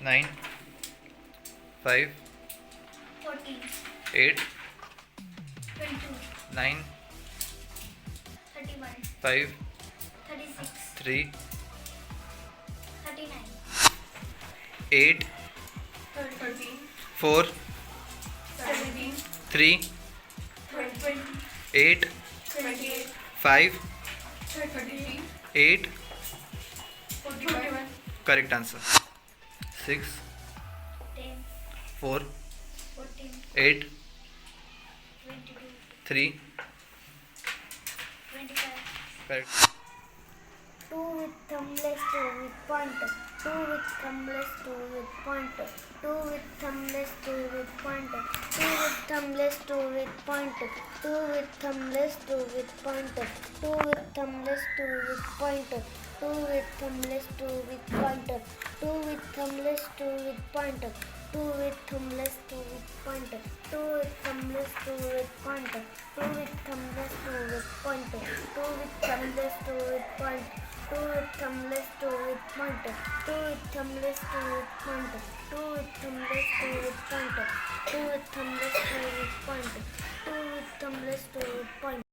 9, 5, 14, 8, 22, 9, 31, 5, 36, 3, 39, 8, 13, 4, 17, 3, 20, 8, 28, 5, 33, 8. 41, Correct answer. 6, 10, 4, 14, 8, 22, 3. 25. Correct. 2 with thumbless, 2 with pointer. 2 with thumbless, 2 with pointer. 2 with thumbless, 2 with pointer. 2 with thumbless, 2 with pointer. 2 with thumbless, 2 with pointer. 2 with thumbless, 2 with pointer. 2 with thumbless, 2 with pointer. 2 with thumbless, 2 with pointer. 2 with thumbless, 2 with pointer. 2 with thumbless, 2 with pointer. 2 with thumbless, 2 with pointer. 2 with thumbless, 2 with pointer. 2 with thumbless, 2 with pointer. 2 with thumbless, 2 with pointer. 2 with thumbless, 2 with pointer. 2 with thumbless, 2 with pointer. 2 with thumbless, 2 with pointer.